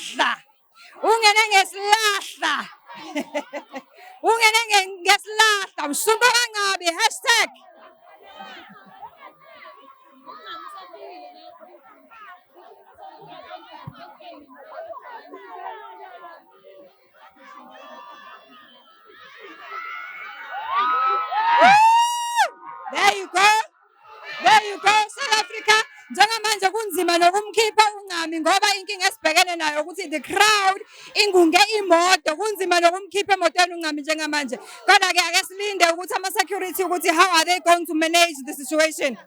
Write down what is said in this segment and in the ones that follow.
ngesilahla. Ungene ngesilahla. Ungene ngesilahla. Msumba kaNcabi hashtag. There you go. There you go, South Africa. Njengamanje kunzima nokumkhipha uNcami ngoba inkinga esibhekene nayo ukuthi the crowd ingunge imoto kunzima nokumkhipha emotweni uNcami njengamanje. Kodwa ke ake silinde ukuthi ama security ukuthi how are they going to manage the situation.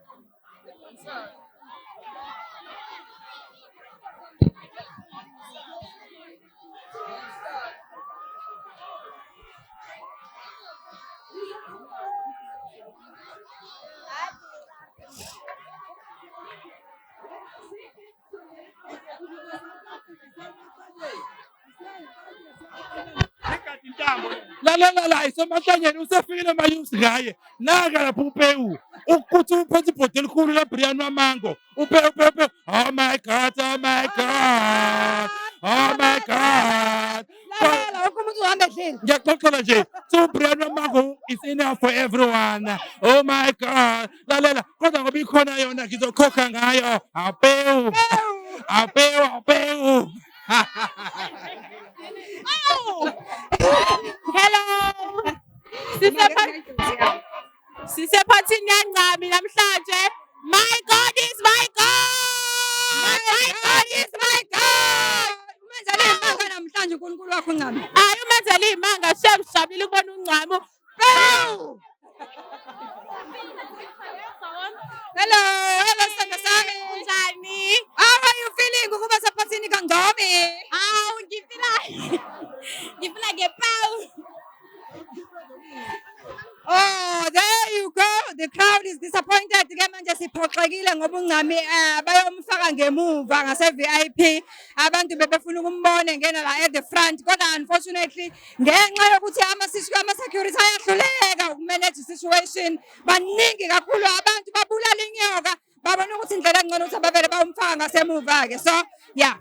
La isomahlangene usefikile mayusi ngaye naka lapho uPewu ukuthi uphethe ibhodo elikhulu laBrian Wamango uPewu oh my god oh my god oh my god Lalela wonke umuntu uhamba edlini. ngiyaxoxela nje so Brian Wamango is enough for everyone oh my god lalela kodwa ngoba ikhona yona ngizokhokha ngayo apewu Hello. Sisephathini yaNcami namhlanje. My God is my God. My God is my God. Umenzele imanga namhlanje uNkulunkulu wakho uNcami. Hayi umenzele imanga siyabujabulile ukubona uNcami. Pew! Hello sithando sami. Njani? How are you feeling ukuba sephathini kaNcami? Hawu ngifila ngepewu. Oh, there you go. The crowd is disappointed. Ke manje siphoxekile ngoba uNcami bayomfaka ngemuva ngase VIP. Abantu bebefuna ukumbona engena la at the front. Kodwa unfortunately ngenxa yokuthi ama security ayahluleka ukumanage situation. Baningi kakhulu abantu babulala inyoka. Babona ukuthi indlela engcono ukuthi abavele bayomfaka ngasemuva ke. So, yeah.